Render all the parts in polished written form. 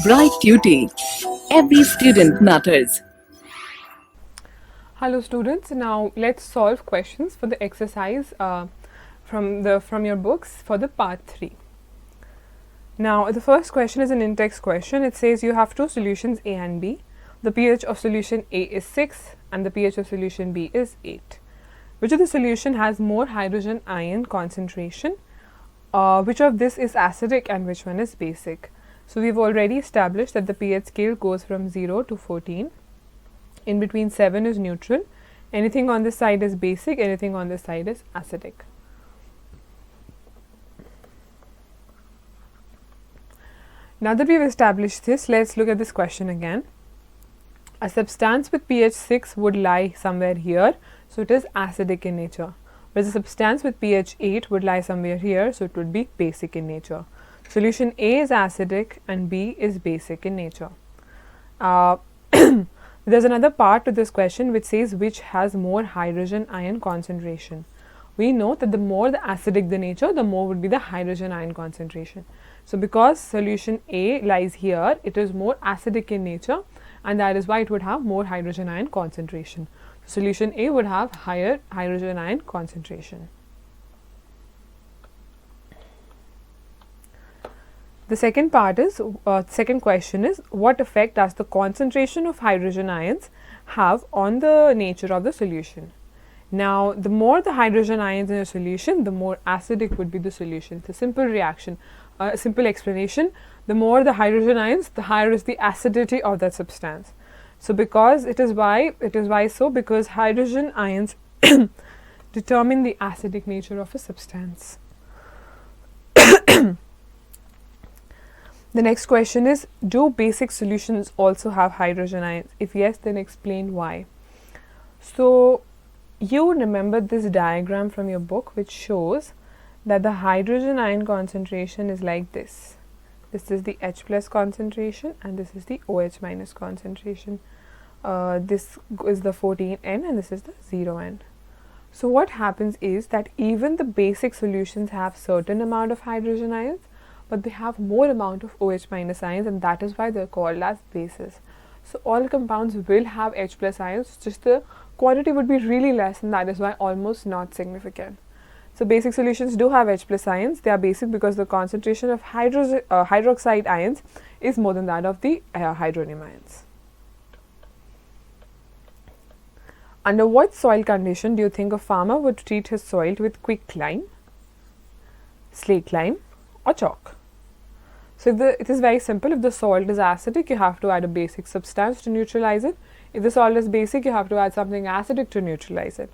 Bright Tuty. Every student matters. Hello students, now let's solve questions for the exercise from your books for the part 3. Now the first question is an in-text question. It says you have two solutions A and B. The pH of solution A is 6 and the pH of solution B is 8. Which of the solution has more hydrogen ion concentration? Which of this is acidic and which one is basic? So we've already established that the pH scale goes from 0 to 14. In between 7 is neutral. Anything on this side is basic, anything on this side is acidic. Now that we've established this, let's look at this question again. A substance with pH 6 would lie somewhere here, so it is acidic in nature. Whereas a substance with pH 8 would lie somewhere here, so it would be basic in nature. Solution A is acidic and B is basic in nature. There's another part to this question which says which has more hydrogen ion concentration. We know that the more the acidic the nature, the more would be the hydrogen ion concentration. So because solution A lies here, it is more acidic in nature and that is why it would have more hydrogen ion concentration. Solution A would have higher hydrogen ion concentration. The second part is, second question is, what effect does the concentration of hydrogen ions have on the nature of the solution? Now, the more the hydrogen ions in a solution, the more acidic would be the solution. It's a simple reaction, simple explanation. The more the hydrogen ions, the higher is the acidity of that substance. So, because because hydrogen ions determine the acidic nature of a substance. The next question is, do basic solutions also have hydrogen ions? If yes, then explain why. So, you remember this diagram from your book which shows that the hydrogen ion concentration is like this. This is the H plus concentration and this is the OH minus concentration. This is the 14N and this is the 0N. So, what happens is that even the basic solutions have certain amount of hydrogen ions, but they have more amount of OH minus ions and that is why they are called as bases. So, all compounds will have H plus ions, just the quantity would be really less and that is why almost not significant. So, basic solutions do have H plus ions. They are basic because the concentration of hydroxide ions is more than that of the hydronium ions. Under what soil condition do you think a farmer would treat his soil with quicklime, slate lime or chalk? So, it is very simple. If the salt is acidic, you have to add a basic substance to neutralize it. If the salt is basic, you have to add something acidic to neutralize it.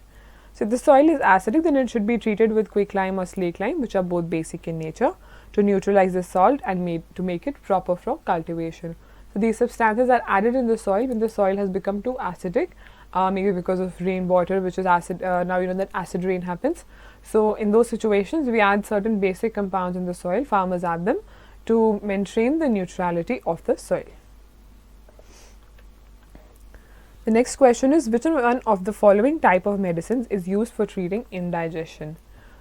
So, if the soil is acidic, then it should be treated with quicklime or slate lime, which are both basic in nature, to neutralize the salt and to make it proper for cultivation. So, these substances are added in the soil when the soil has become too acidic, maybe because of rainwater, which is acid. Now you know that acid rain happens. So, in those situations, we add certain basic compounds in the soil. Farmers add them to maintain the neutrality of the soil. The next question is, which one of the following type of medicines is used for treating indigestion?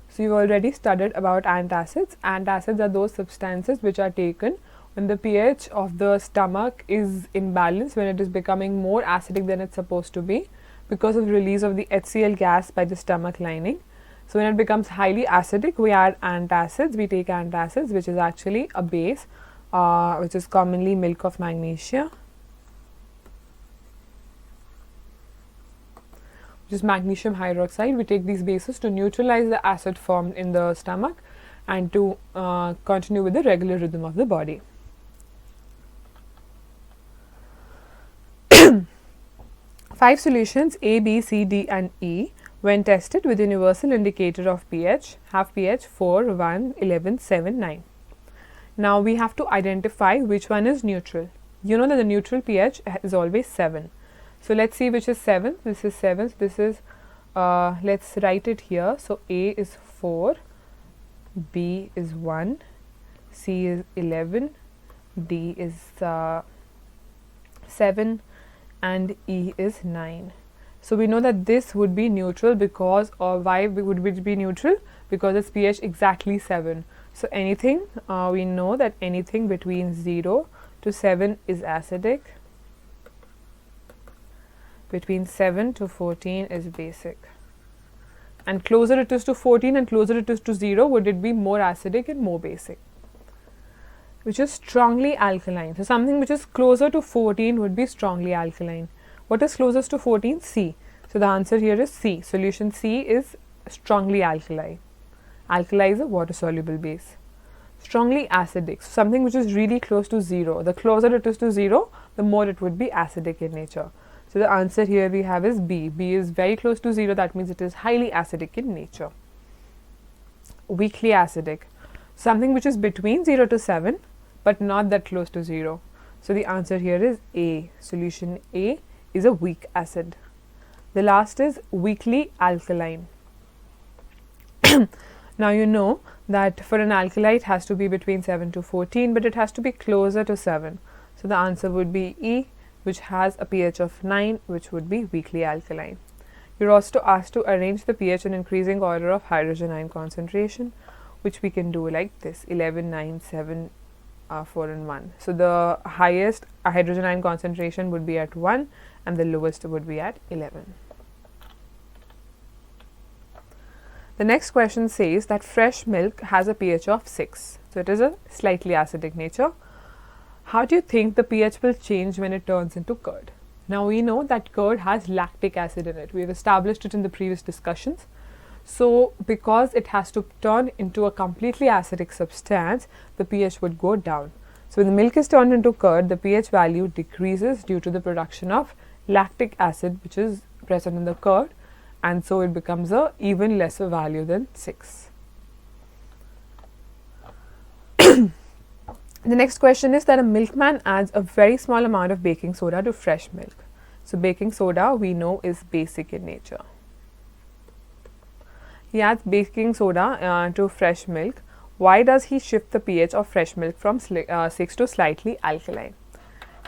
So, you've already studied about antacids. Antacids are those substances which are taken when the pH of the stomach is imbalanced, when it is becoming more acidic than it's supposed to be because of release of the HCl gas by the stomach lining. So, when it becomes highly acidic, we add antacids. We take antacids, which is actually a base, which is commonly milk of magnesia, which is magnesium hydroxide. We take these bases to neutralize the acid formed in the stomach and to continue with the regular rhythm of the body. Five solutions A, B, C, D and E, when tested with universal indicator of pH, have pH 4, 1, 11, 7, 9. Now, we have to identify which one is neutral. You know that the neutral pH is always 7. So, let's see which is 7. This is 7. So, this is, let's write it here. So, A is 4, B is 1, C is 11, D is 7 and E is 9. So, we know that this would be neutral because, or why would it be neutral? Because its pH exactly 7. So, anything, we know that anything between 0 to 7 is acidic. Between 7 to 14 is basic. And closer it is to 14 and closer it is to 0, would it be more acidic and more basic? Which is strongly alkaline. So something which is closer to 14 would be strongly alkaline. What is closest to 14? C. So the answer here is C. Solution C is strongly alkali. Alkali is a water soluble base. Strongly acidic. So something which is really close to 0. The closer it is to 0, the more it would be acidic in nature. So the answer here we have is B. B is very close to 0, that means it is highly acidic in nature. Weakly acidic. Something which is between 0 to 7 but not that close to 0. So the answer here is A. Solution A is a weak acid. The last is weakly alkaline. Now you know that for an alkali it has to be between 7 to 14, but it has to be closer to 7. So the answer would be E, which has a pH of 9, which would be weakly alkaline. You're also asked to arrange the pH in increasing order of hydrogen ion concentration, which we can do like this: 11, 9, 7, 4 and 1. So the highest hydrogen ion concentration would be at 1 and the lowest would be at 11. The next question says that fresh milk has a pH of 6. So it is a slightly acidic nature. How do you think the pH will change when it turns into curd? Now we know that curd has lactic acid in it. We have established it in the previous discussions. So because it has to turn into a completely acidic substance, the pH would go down. So when the milk is turned into curd, the pH value decreases due to the production of lactic acid which is present in the curd, and so it becomes a even lesser value than 6. The next question is that a milkman adds a very small amount of baking soda to fresh milk. So baking soda we know is basic in nature. He adds baking soda to fresh milk. Why does he shift the pH of fresh milk from 6 to slightly alkaline?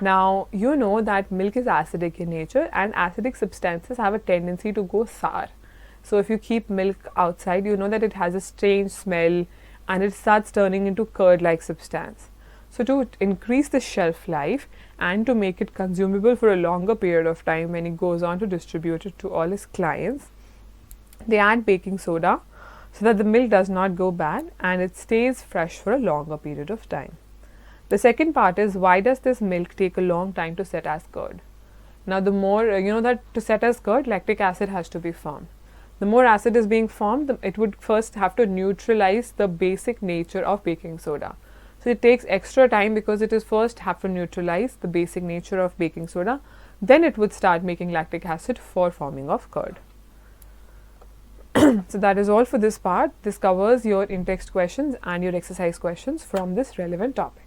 Now you know that milk is acidic in nature and acidic substances have a tendency to go sour. So if you keep milk outside, you know that it has a strange smell and it starts turning into curd-like substance. So to increase the shelf life and to make it consumable for a longer period of time when he goes on to distribute it to all his clients, they add baking soda so that the milk does not go bad and it stays fresh for a longer period of time. The second part is, why does this milk take a long time to set as curd? Now the more, you know that to set as curd, lactic acid has to be formed. The more acid is being formed, it would first have to neutralize the basic nature of baking soda. So it takes extra time because it is first have to neutralize the basic nature of baking soda, then it would start making lactic acid for forming of curd. So that is all for this part. This covers your in-text questions and your exercise questions from this relevant topic.